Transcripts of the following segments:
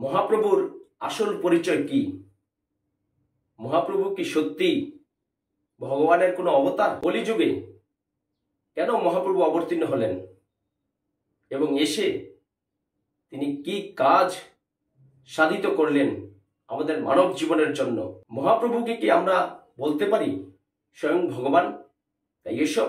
মহাপ্রভুর আসল পরিচয় কি? মহাপ্রভু কি সত্যি ভগবানের কোনো অবতার? কলিযুগে কেন মহাপ্রভু অবতীর্ণ হলেন এবং এসে তিনি কি কাজ সাধিত করলেন আমাদের মানব জীবনের জন্য? মহাপ্রভুকে কি আমরা বলতে পারি স্বয়ং ভগবান? তাই এসব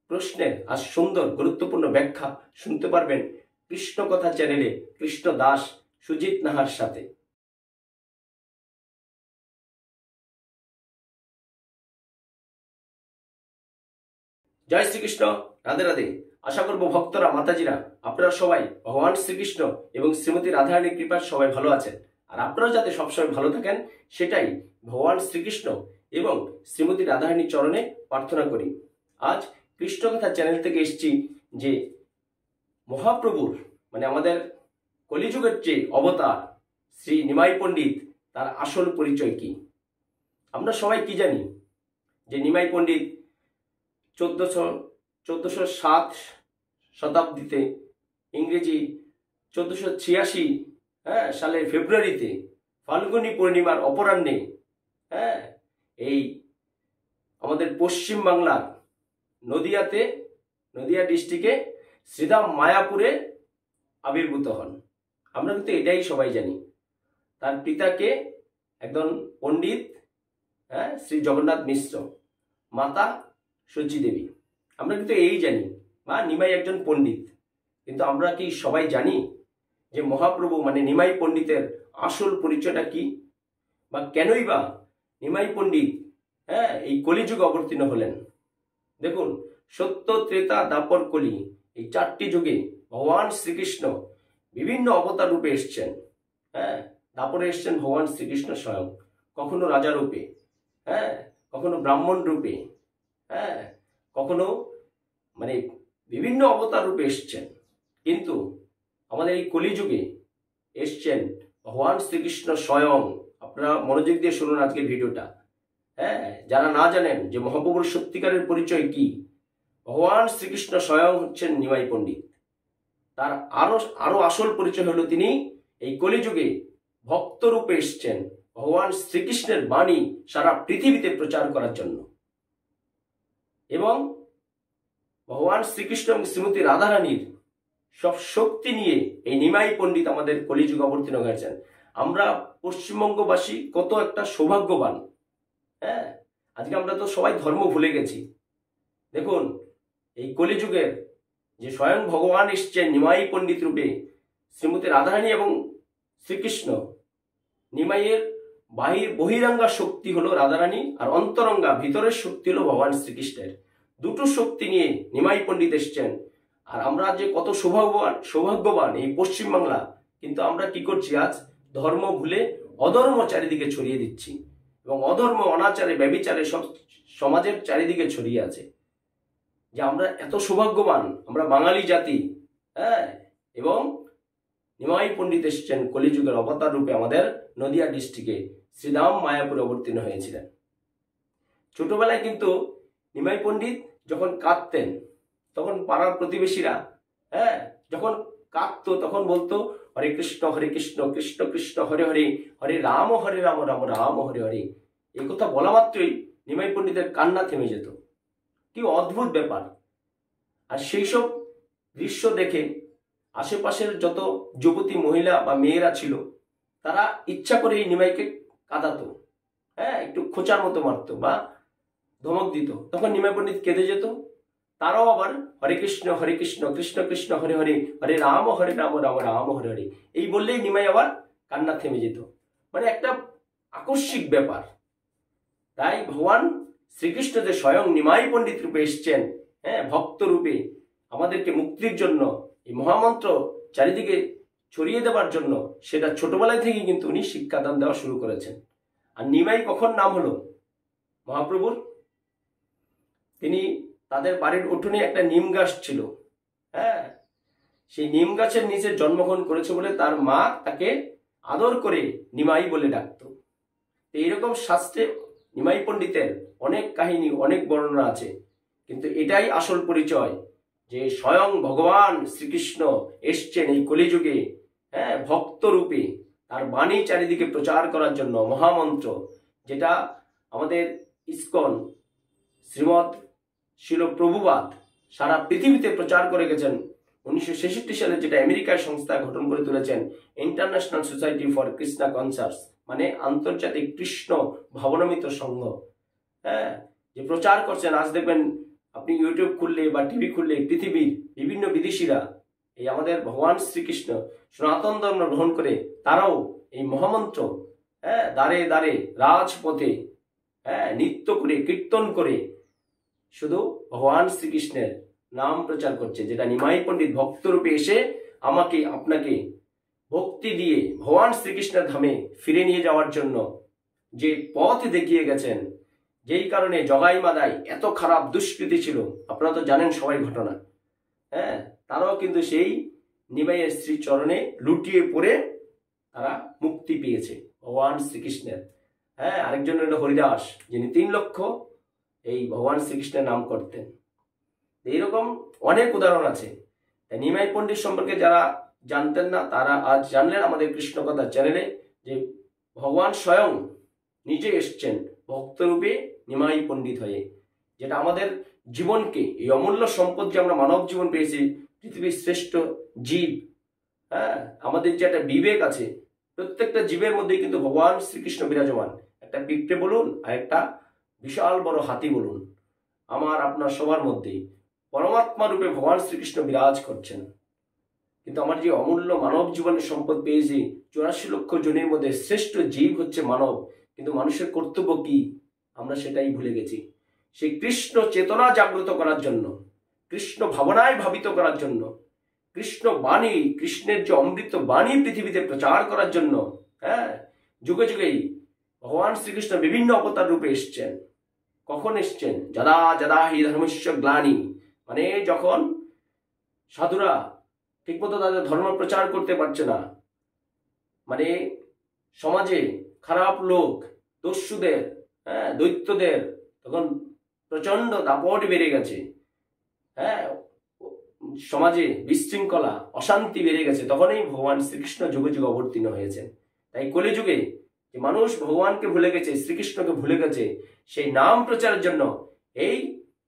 প্রশ্নের আজ সুন্দর গুরুত্বপূর্ণ ব্যাখ্যা শুনতে পারবেন কৃষ্ণ কথা চ্যানেলে কৃষ্ণ দাস সুজিত নাহার সাথে। জয় শ্রীকৃষ্ণ, রাধে রাধে। আশা করবো ভক্তরা, মাতাজিরা, আপনারা সবাই ভগবান শ্রীকৃষ্ণ এবং শ্রীমতী রাধারানীর কৃপার সবাই ভালো আছেন। আর আপনারা যাতে সবসময় ভালো থাকেন সেটাই ভগবান শ্রীকৃষ্ণ এবং শ্রীমতী রাধারানীর চরণে প্রার্থনা করি। আজ কৃষ্ণ কথা চ্যানেল থেকে এসেছি যে মহাপ্রভুর মানে আমাদের কলিযুগের যে অবতার শ্রী নিমাই পণ্ডিত, তার আসল পরিচয় কি? আমরা সবাই কি জানি যে নিমাই পণ্ডিত 1407 শতাব্দীতে, ইংরেজি 1486 সালের ফেব্রুয়ারিতে ফাল্গুনী পূর্ণিমার অপরাহ্নে এই আমাদের পশ্চিম বাংলার নদিয়া ডিস্ট্রিক্টে শ্রীধাম মায়াপুরে আবির্ভূত হন। আমরা কিন্তু এটাই সবাই জানি। তার পিতাকে একজন পণ্ডিত শ্রী জগন্নাথ মিশ্র, মাতা সচী দেবী। আমরা কিন্তু এই জানি বা নিমাই একজন পণ্ডিত। কিন্তু আমরা কি সবাই জানি যে মহাপ্রভু মানে নিমাই পণ্ডিতের আসল পরিচয়টা কি, বা কেনই বা নিমাই পণ্ডিত এই কলিযুগে অবতীর্ণ হলেন? দেখুন, সত্য, ত্রেতা, দ্বাপর, কলি, এই চারটি যুগে ভগবান শ্রীকৃষ্ণ বিভিন্ন অবতার রূপে এসছেন। দ্বাপরে এসছেন ভগবান শ্রীকৃষ্ণ স্বয়ং, কখনো রাজা রূপে, কখনো ব্রাহ্মণ রূপে, কখনো মানে বিভিন্ন অবতার রূপে এসছেন। কিন্তু আমাদের এই কলিযুগে এসছেন ভগবান শ্রীকৃষ্ণ স্বয়ং। আপনারা মনোযোগ দিয়ে শুনুন আজকের ভিডিওটা। যারা না জানেন যে মহাপ্রভুর সত্যিকারের পরিচয় কি, ভগবান শ্রীকৃষ্ণ স্বয়ং হচ্ছেন নিমাই পণ্ডিত। তার আরো আসল পরিচয় হলো তিনি এই কলিযুগে ভক্ত রূপে এসছেন ভগবান শ্রীকৃষ্ণের বাণী সারা পৃথিবীতে প্রচার করার জন্য। এবং ভগবান শ্রীকৃষ্ণ এবং শ্রীমতী রাধারানীর সব শক্তি নিয়ে এই নিমাই পণ্ডিত আমাদের কলিযুগে অবতীর্ণ হয়েছেন। আমরা পশ্চিমবঙ্গবাসী কত একটা সৌভাগ্যবান। আজকে আমরা তো সবাই ধর্ম ভুলে গেছি। দেখুন, এই কলিযুগের যে স্বয়ং ভগবান এসছেন নিমাই পণ্ডিত রূপে, শ্রীমতী রাধারানী এবং শ্রীকৃষ্ণ। নিমাইয়ের বহিরাঙ্গা শক্তি হলো রাধারানী, আর অন্তরঙ্গা ভিতরের শক্তি হলো ভগবান শ্রীকৃষ্ণের। দুটো শক্তি নিয়ে নিমাই পণ্ডিত এসছেন। আর আমরা যে কত সৌভাগ্যবান এই পশ্চিমবাংলা। কিন্তু আমরা কি করছি? আজ ধর্ম ভুলে অধর্ম চারিদিকে ছড়িয়ে দিচ্ছি, এবং অধর্ম, অনাচারে, ব্যভিচারে সব সমাজের চারিদিকে ছড়িয়ে আছে। যে আমরা এত সৌভাগ্যবান, আমরা বাঙালি জাতি। এবং নিমাই পণ্ডিত এসেছেন কলিযুগের অবতার রূপে আমাদের নদিয়া ডিস্ট্রিক্টে শ্রীধাম মায়াপুরে অবতীর্ণ হয়েছিলেন। ছোটবেলায় কিন্তু নিমাই পণ্ডিত যখন কাঁদতেন, তখন পাড়ার প্রতিবেশীরা যখন কাঁদতো তখন বলতো হরে কৃষ্ণ কৃষ্ণ কৃষ্ণ হরে হরে, হরে রাম রাম রাম হরে হরে। এই কথা বলা মাত্রই নিমাই পণ্ডিতের কান্না থেমে যেত। কি অদ্ভুত ব্যাপার! আর সেই সব দৃশ্য দেখে আশেপাশের যত যুবতী, মহিলা বা মেয়েরা ছিল, তারা ইচ্ছা করে এই নিমাইকে কাঁদাতো, একটু খোঁচার মতো মারতো বা ধমক দিত। তখন নিমাই পণ্ডিত কেঁদে যেত। তারাও আবার হরে কৃষ্ণ কৃষ্ণ কৃষ্ণ হরে হরে, হরে রাম রাম রাম হরে হরে, এই বললেই নিমাই আবার কান্না থেমে যেত। মানে একটা আকস্মিক ব্যাপার। তাই ভগবান শ্রীকৃষ্ণ যে স্বয়ং নিমাই পণ্ডিত রূপে এসছেন, ভক্ত রূপে আমাদেরকে মুক্তির জন্য, এই মহামন্ত্র চারিদিকে ছড়িয়ে দেওয়ার জন্য, সেটা ছোটবেলায় থেকে কিন্তু উনি শিক্ষাদান দেওয়া শুরু করেছেন। আর নিমাই কখন নাম হলো মহাপ্রভুর? তিনি তাদের বাড়ির উঠোনে একটা নিম গাছ ছিল। সেই নিম গাছের নিচে জন্মগ্রহণ করেছে বলে তার মা তাকে আদর করে নিমাই বলে ডাকত। এইরকম শাস্ত্রে নিমাই পণ্ডিতের অনেক কাহিনী, অনেক বর্ণনা আছে। কিন্তু এটাই আসল পরিচয় যে স্বয়ং ভগবান শ্রীকৃষ্ণ এসছেন এই কলিযুগে ভক্ত রূপে। তার বাণী চারিদিকে প্রচার করার জন্য মহামন্ত্র, যেটা আমাদের ইসকন শ্রীমৎ শিল প্রভুপাদ সারা পৃথিবীতে প্রচার করে গেছেন। 1966 সালে যেটা আমেরিকার সংস্থা গঠন করে তুলেছেন, international society for Krishna concerts, মানে আন্তর্জাতিক কৃষ্ণ ভাবনামিত সংঘ, হ্যাঁ, যে প্রচার করছেন। আজ দেখবেন আপনি ইউটিউব খুললে বা টিভি খুললে পৃথিবীর বিভিন্ন বিদেশিরা এই আমাদের ভগবান শ্রীকৃষ্ণ সনাতন ধর্ম গ্রহণ করে তারাও এই মহামন্ত্র, হ্যাঁ, দাঁড়ে দাঁড়ে রাজপথে, হ্যাঁ, নৃত্য করে কীর্তন করে শুধু ভগবান শ্রীকৃষ্ণের নাম প্রচার করছে, যেটা নিমাই পণ্ডিত ভক্তরূপে এসে আমাকে আপনাকে ভক্তি দিয়ে ভগবান শ্রীকৃষ্ণের ধামে ফিরে নিয়ে যাওয়ার জন্য যে পথ দেখিয়ে গেছেন। যেই কারণে জগাই মাদাই এত খারাপ দুষ্কৃতি ছিল, আপনারা তো জানেন সবাই ঘটনা, হ্যাঁ, তারাও কিন্তু সেই নিমাইয়ের শ্রীচরণে লুটিয়ে পড়ে তারা মুক্তি পেয়েছে ভগবান শ্রীকৃষ্ণের। হ্যাঁ, আরেকজন হলো হরিদাস, যিনি 3 লক্ষ এই ভগবান শ্রীকৃষ্ণের নাম করতেন। এইরকম অনেক উদাহরণ আছে। তাই নিমাই পণ্ডিত সম্পর্কে যারা জানতেন না, তারা আজ জানলেন আমাদের কৃষ্ণ কথা চ্যানেলে, যে ভগবান স্বয়ং নিজে এসছেন ভক্তরূপে নিমাই পণ্ডিত হয়ে, যেটা আমাদের জীবনকে, এই অমূল্য সম্পদ যে আমরা মানব জীবন পেয়েছি, পৃথিবীর শ্রেষ্ঠ জীব, হ্যাঁ, আমাদের যে একটা বিবেক আছে, প্রত্যেকটা জীবের মধ্যেই কিন্তু ভগবান শ্রীকৃষ্ণ বিরাজমান। একটা পিঁপড়ে বলুন আর একটা বিশাল বড় হাতি বলুন, আমার আপনার সবার মধ্যেই পরমাত্মা রূপে ভগবান শ্রীকৃষ্ণ বিরাজ করছেন। কিন্তু আমার যে অমূল্য মানব জীবনের সম্পদ পেয়েছি, 84 লক্ষ জনের মধ্যে শ্রেষ্ঠ জীব হচ্ছে মানব, কিন্তু মানুষের কর্তব্য কি আমরা সেটাই ভুলে গেছি। সেই কৃষ্ণ চেতনা জাগ্রত করার জন্য, কৃষ্ণ ভাবনায় ভাবিত করার জন্য, কৃষ্ণ বাণী, কৃষ্ণের যে অমৃত বাণী পৃথিবীতে প্রচার করার জন্য, হ্যাঁ, যুগে যুগেই ভগবান শ্রীকৃষ্ণ বিভিন্ন অবতার রূপে এসছেন। কখন এসছেন? যদা যদা হি ধর্মস্য গ্লানি, মানে যখন সাধুরা ঠিকমতো তাদের ধর্ম প্রচার করতে পারছে না, মানে সমাজে খারাপ লোক, দস্যুদের, হ্যাঁ, দৈত্যদের তখন প্রচন্ড দাপট বেড়ে গেছে, হ্যাঁ, সমাজে বিশৃঙ্খলা অশান্তি বেড়ে গেছে, তখনই ভগবান শ্রীকৃষ্ণ যুগে যুগে অবতীর্ণ হয়েছেন। তাই কলিযুগে যে মানুষ ভগবানকে ভুলে গেছে, শ্রীকৃষ্ণকে ভুলে গেছে, সেই নাম প্রচারের জন্য এই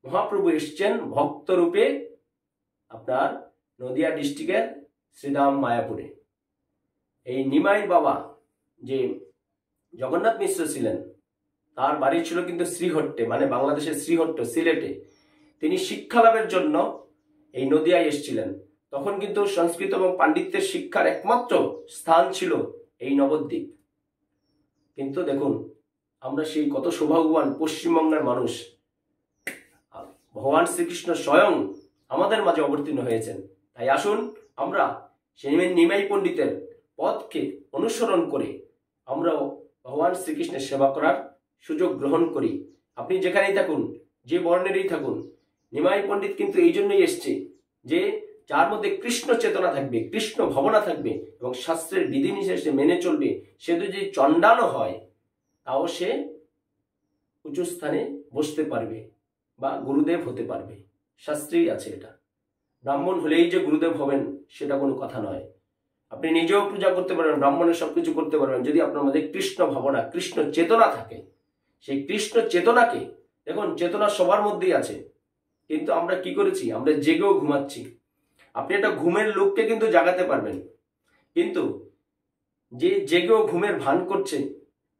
মহাপ্রভু এসছেন ভক্ত রূপে আপনার নদিয়া ডিস্ট্রিক্টের শ্রীধাম মায়াপুরে। এই নিমাই বাবা যে জগন্নাথ মিশ্র ছিলেন, তার বাড়ি ছিল কিন্তু শ্রীহট্টে, মানে বাংলাদেশের শ্রীহট্ট, সিলেটে। তিনি শিক্ষা লাভের জন্য এই নদিয়ায় এসেছিলেন। তখন কিন্তু সংস্কৃত এবং পাণ্ডিত্যের শিক্ষার একমাত্র স্থান ছিল এই নবদ্বীপ। কিন্তু দেখুন, আমরা সেই কত সৌভাগ্যবান পশ্চিমবঙ্গের মানুষ, ভগবান শ্রীকৃষ্ণ স্বয়ং আমাদের মাঝে অবতীর্ণ হয়েছেন। তাই আসুন আমরা সেই নিমাই পণ্ডিতের পথকে অনুসরণ করে আমরাও ভগবান শ্রীকৃষ্ণের সেবা করার সুযোগ গ্রহণ করি। আপনি যেখানেই থাকুন, যে বর্ণেরই থাকুন, নিমাই পণ্ডিত কিন্তু এই জন্যই এসছে যে যার মধ্যে কৃষ্ণ চেতনা থাকবে, কৃষ্ণ ভাবনা থাকবে এবং শাস্ত্রের বিধিনিষেধ সে মেনে চলবে, সে যদি চণ্ডালও হয় তাও সে উঁচু স্থানে বসতে পারবে বা গুরুদেব হতে পারবে। শাস্ত্রেই আছে এটা। ব্রাহ্মণ হলেই যে গুরুদেব হবেন সেটা কোনো কথা নয়। আপনি নিজেও পূজা করতে পারবেন, ব্রাহ্মণের সবকিছু করতে পারবেন, যদি আপনার মধ্যে কৃষ্ণ ভাবনা, কৃষ্ণ চেতনা থাকে। সেই কৃষ্ণ চেতনাকে, দেখুন চেতনা সবার মধ্যেই আছে, কিন্তু আমরা কি করেছি, আমরা জেগেও ঘুমাচ্ছি। আপনি একটা ঘুমের লোককে কিন্তু জাগাতে পারবেন, কিন্তু যে জেগেও ঘুমের ভান করছে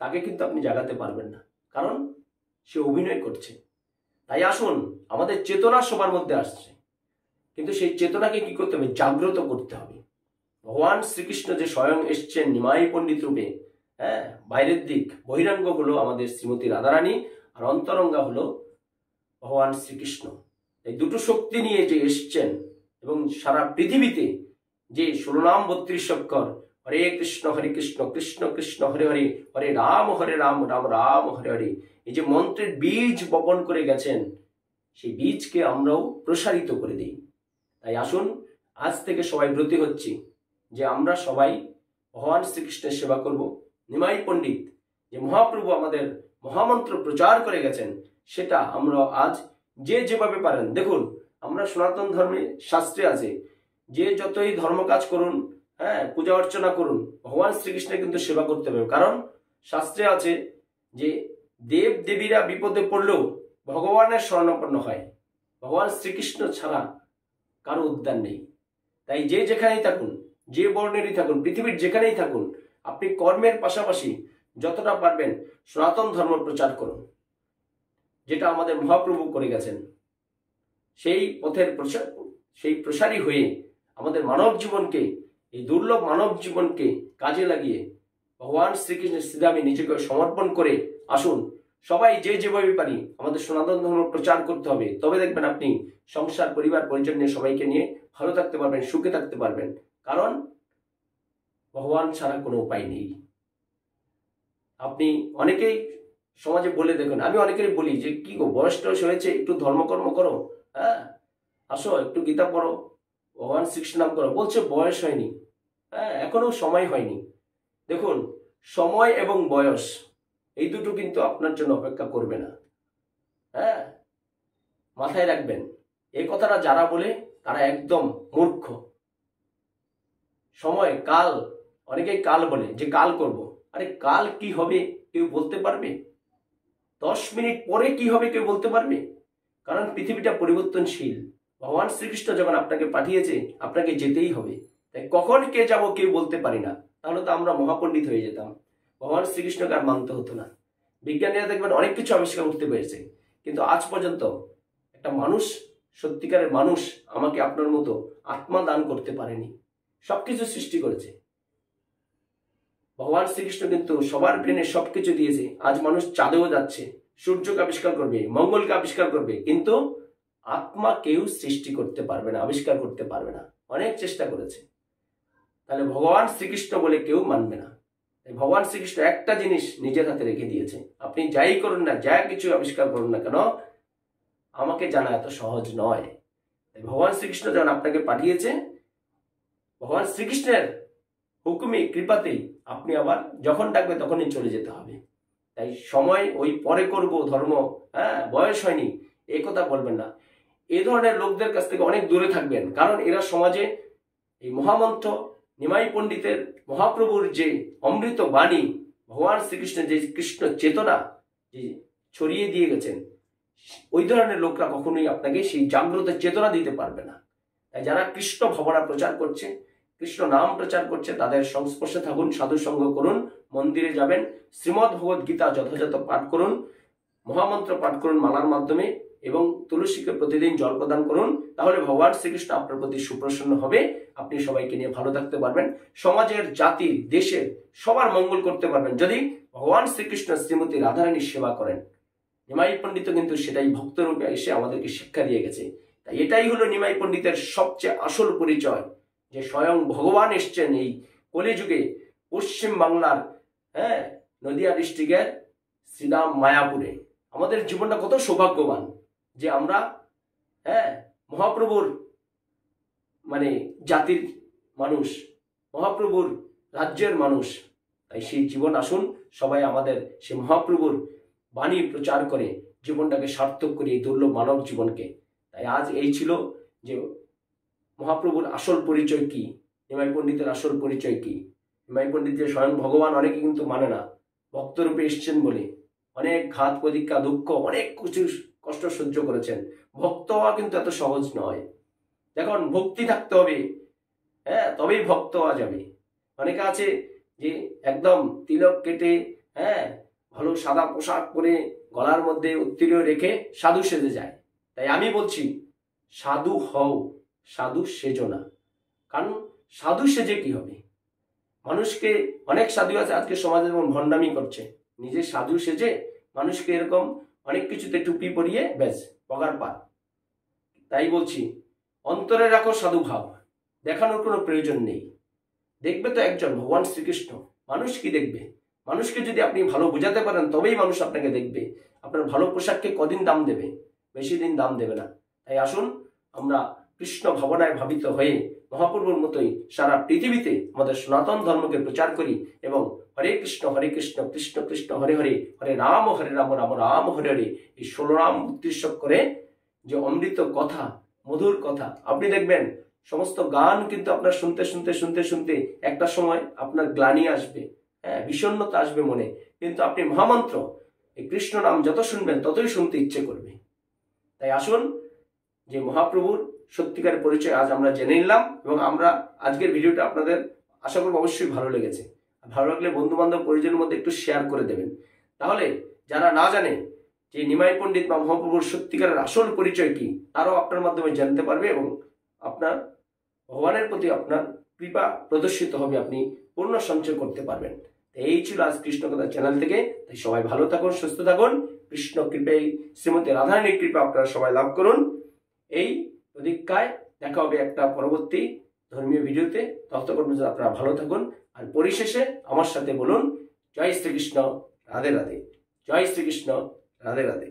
তাকে কিন্তু আপনি জাগাতে পারবেন না, কারণ সে অভিনয় করছে। তাই আসুন, আমাদের চেতনা সবার মধ্যে আসছে, কিন্তু সেই চেতনাকে কি করতে হবে, জাগ্রত করতে হবে। ভগবান শ্রীকৃষ্ণ যে স্বয়ং এসছেন নিমাই পণ্ডিত রূপে, হ্যাঁ, বাইরের দিক বহিরাঙ্গ হলো আমাদের শ্রীমতী রাধারানী, আর অন্তরঙ্গা হলো ভগবান শ্রীকৃষ্ণ। এই দুটো শক্তি নিয়ে যে এসছেন এবং সারা পৃথিবীতে যে 16 নাম 32 অক্ষর, হরে কৃষ্ণ কৃষ্ণ কৃষ্ণ হরে হরে, হরে রাম রাম রাম হরে হরে, এই যে মন্ত্রের বীজ বপন করে গেছেন, সেই বীজকে আমরাও প্রসারিত করে দিই। তাই আসুন, আজ থেকে সবাই ব্রতী হচ্ছি যে আমরা সবাই ভগবান শ্রীকৃষ্ণের সেবা করব। নিমাই পণ্ডিত যে মহাপ্রভু আমাদের মহামন্ত্র প্রচার করে গেছেন, সেটা আমরা আজ যে যেভাবে পারেন, দেখুন আমরা সনাতন ধর্মে শাস্ত্রে আছে যে যতই ধর্ম কাজ করুন, হ্যাঁ, পূজা অর্চনা করুন, ভগবান শ্রীকৃষ্ণের কিন্তু সেবা করতে হবে। কারণ শাস্ত্রে আছে যে দেব দেবীরা বিপদে পড়লেও ভগবানের শরণাপন্ন হয়, ভগবান শ্রীকৃষ্ণ ছাড়া কারো উদ্ধার নেই। তাই যে যেখানেই থাকুন, যে বর্ণেরই থাকুন, পৃথিবীর যেখানেই থাকুন, আপনি কর্মের পাশাপাশি যতটা পারবেন সনাতন ধর্ম প্রচার করুন, যেটা আমাদের মহাপ্রভু করে গেছেন। সেই পথের প্রসারী হয়ে আমাদের মানব জীবনকে, এই দুর্লভ মানব জীবনকে কাজে লাগিয়ে ভগবান শ্রীকৃষ্ণের শ্রীধামে নিজেকে সমর্পণ করে আসুন। সবাই যে যেভাবে পারি আমাদের সনাতন ধর্ম প্রচার করতে হবে। তবে দেখবেন আপনি সংসার, পরিবার, পরিজন নিয়ে সবাইকে নিয়ে ভালো থাকতে পারবেন, সুখে থাকতে পারবেন। কারণ ভগবান ছাড়া কোনো উপায় নেই। আপনি অনেকেই সমাজে বলে দেখুন, আমি অনেকেই বলি যে কি গো, বয়স টয়স হয়েছে, একটু ধর্মকর্ম করো, হ্যাঁ আসো একটু গীতা পড়ো, ভগবান শ্রীকৃষ্ণ নাম করো। বলছে বয়স হয়নি, হ্যাঁ এখনো সময় হয়নি। দেখুন, সময় এবং বয়স এই দুটো কিন্তু আপনার জন্য অপেক্ষা করবে না। হ্যাঁ, মাথায় রাখবেন, এই কথাটা যারা বলে তারা একদম মূর্খ। সময়, কাল, অনেকেই কাল বলে যে কাল করব। আরে কাল কি হবে কেউ বলতে পারবে? 10 মিনিট পরে কি হবে কেউ বলতে পারবে? কারণ পৃথিবীটা পরিবর্তনশীল। ভগবান শ্রীকৃষ্ণ যখন আপনাকে পাঠিয়েছে, আপনাকে যেতেই হবে। তাই কখন কে যাব কেউ বলতে পারি না, তাহলে তো আমরা মহাপণ্ডিত হয়ে যেতাম, ভগবান শ্রীকৃষ্ণকে আর মানতে হতো না। বিজ্ঞানীরা দেখবেন অনেক কিছু আবিষ্কার করতে পেরেছে, কিন্তু আজ পর্যন্ত একটা মানুষ, সত্যিকারের মানুষ আমাকে আপনার মতো আত্মা দান করতে পারেনি। সবকিছু সৃষ্টি করেছে ভগবান শ্রীকৃষ্ণ, কিন্তু সবার ব্রেনে সবকিছু দিয়েছে। আজ মানুষ চাঁদেও যাচ্ছে, সূর্যকে আবিষ্কার করবে, মঙ্গলকে আবিষ্কার করবে, কিন্তু আত্মা কেউ সৃষ্টি করতে পারবে না, আবিষ্কার করতে পারবে না। অনেক চেষ্টা করেছে, তাহলে ভগবান শ্রীকৃষ্ণ বলে কেউ মানবে না। ভগবান শ্রীকৃষ্ণ একটা জিনিস নিজের হাতে রেখে দিয়েছে, আপনি যাই করুন না, যা কিছু আবিষ্কার করুন না কেন, আমাকে জানা এত সহজ নয়। ভগবান শ্রীকৃষ্ণ যখন আপনাকে পাঠিয়েছে, ভগবান শ্রীকৃষ্ণের হুকুমে, কৃপাতেই আপনি আবার যখন ডাকবে তখনই চলে যেতে হবে। তাই সময় ওই পরে করব ধর্ম, হ্যাঁ বয়স হয়নি, এই কথা বলবেন না। এই ধরনের লোকদের কাছ থেকে অনেক দূরে থাকবেন। কারণ এরা সমাজে এই মহামন্ত্র, নিমাই পণ্ডিতের, মহাপ্রভুর যে অমৃত বাণী, ভগবান শ্রীকৃষ্ণের যে কৃষ্ণ চেতনা যে ছড়িয়ে দিয়ে গেছেন, ওই ধরনের লোকরা কখনোই আপনাকে সেই জাগ্রত চেতনা দিতে পারবে না। তাই যারা কৃষ্ণ ভাবনা প্রচার করছে, কৃষ্ণ নাম প্রচার করছে, তাদের সংস্পর্শে থাকুন, সাধু সঙ্গ করুন, মন্দিরে যাবেন, শ্রীমদ্ ভগবদ গীতা যথাযথ পাঠ করুন, মহামন্ত্র পাঠ করুন মালার মাধ্যমে, এবং তুলসীকে প্রতিদিন জল প্রদান করুন। তাহলে ভগবান শ্রীকৃষ্ণ আপনার প্রতি সুপ্রসন্ন হবে, আপনি সবাইকে নিয়ে ভালো থাকতে পারবেন, সমাজের, জাতির, দেশের সবার মঙ্গল করতে পারবেন যদি ভগবান শ্রীকৃষ্ণ শ্রীমতী রাধারানীর সেবা করেন। নিমাই পণ্ডিত কিন্তু সেটাই ভক্তরূপে এসে আমাদেরকে শিক্ষা দিয়ে গেছে। তাই এটাই হলো নিমাই পণ্ডিতের সবচেয়ে আসল পরিচয়, যে স্বয়ং ভগবান এসছেন এই কলিযুগে পশ্চিম বাংলার, হ্যাঁ নদিয়া ডিস্ট্রিক্টের শ্রীরাম মায়াপুরে। আমাদের জীবনটা কত সৌভাগ্যবান যে আমরা, হ্যাঁ মহাপ্রভুর মানে জাতির মানুষ, মহাপ্রভুর রাজ্যের মানুষ। তাই সেই জীবন আসুন সবাই আমাদের সে মহাপ্রভুর বাণী প্রচার করে জীবনটাকে সার্থক করি, এই দুর্লভ মানব জীবনকে। তাই আজ এই ছিল যে মহাপ্রভুর আসল পরিচয় কি, নিমাই পণ্ডিতের আসল পরিচয় কি। নিমাই পণ্ডিত যে স্বয়ং ভগবান অনেকে কিন্তু মানে না, ভক্তরূপে এসছেন বলে অনেক ঘাত প্রতীক্ষা, দুঃখ, অনেক কিছু কষ্ট সহ্য করেছেন। ভক্ত হওয়া কিন্তু এত সহজ নয়। দেখুন, ভক্তি থাকতে হবে, হ্যাঁ তবেই ভক্ত হওয়া যাবে। অনেকে আছে যে একদম তিলক কেটে, হ্যাঁ ভালো সাদা পোশাক পরে, গলার মধ্যে উত্তীর্ণ রেখে সাধু সেজে যায়। তাই আমি বলছি, সাধু হও, সাধু সেজো না। কারণ সাধু সেজে কি হবে? মানুষকে, অনেক সাধু আছে আজকে সমাজে যেমন ভণ্ডামি করছে, নিজে সাধু সেজে মানুষকে এরকম অনেক কিছুতে টুপি পরিয়ে ব্যাস পগার পার। তাই বলছি, অন্তরে রাখো সাধু ভাব, দেখানোর কোনো প্রয়োজন নেই। দেখবে তো একজন ভগবান শ্রীকৃষ্ণ, মানুষ কি দেখবে? মানুষকে যদি আপনি ভালো বোঝাতে পারেন তবেই মানুষ আপনাকে দেখবে। আপনার ভালো পোশাককে কদিন দাম দেবে? বেশি দিন দাম দেবে না। তাই আসুন আমরা কৃষ্ণ ভাবনায় ভাবিত হয়ে মহাপ্রভুর মতোই সারা পৃথিবীতে আমাদের সনাতন ধর্মকে প্রচার করি, এবং হরে কৃষ্ণ কৃষ্ণ কৃষ্ণ হরে হরে, হরে রাম রাম রাম হরে হরে, এই 16 নাম উদ্দেশ্য করে যে অমৃত কথা, মধুর কথা, আপনি দেখবেন সমস্ত গান কিন্তু আপনার শুনতে শুনতে শুনতে শুনতে একটা সময় আপনার গ্লানি আসবে, হ্যাঁ, বিষণ্ণতা আসবে মনে, কিন্তু আপনি মহামন্ত্র এই কৃষ্ণ নাম যত শুনবেন ততই শুনতে ইচ্ছে করবে। তাই আসুন যে মহাপ্রভুর সত্যিকারের পরিচয় আজ আমরা জেনে নিলাম, এবং আমরা আজকের ভিডিওটা আপনাদের আশা করব অবশ্যই ভালো লেগেছে। ভালো লাগলে বন্ধু বান্ধব পরিজনের মধ্যে একটু শেয়ার করে দেবেন। তাহলে যারা না জানে যে নিমাই পণ্ডিত বা মহাপ্রভুর সত্যিকারের আসল পরিচয় কি, তারাও আপনার মাধ্যমে জানতে পারবে এবং আপনার ভগবানের প্রতি আপনার কৃপা প্রদর্শিত হবে, আপনি পূর্ণ সঞ্চয় করতে পারবেন। এই ছিল আজ কৃষ্ণ কথা চ্যানেল থেকে। তাই সবাই ভালো থাকুন, সুস্থ থাকুন, কৃষ্ণ কৃপায় শ্রীমতী রাধারানীর কৃপা আপনারা সবাই লাভ করুন। এই প্রতীক্ষায় দেখা হবে একটা পরবর্তী ধর্মীয় ভিডিওতে। ততক্ষণ পর্যন্ত আপনারা ভালো থাকুন। আর পরিশেষে আমার সাথে বলুন, জয় শ্রীকৃষ্ণ, রাধে রাধে। জয় শ্রীকৃষ্ণ, রাধে রাধে।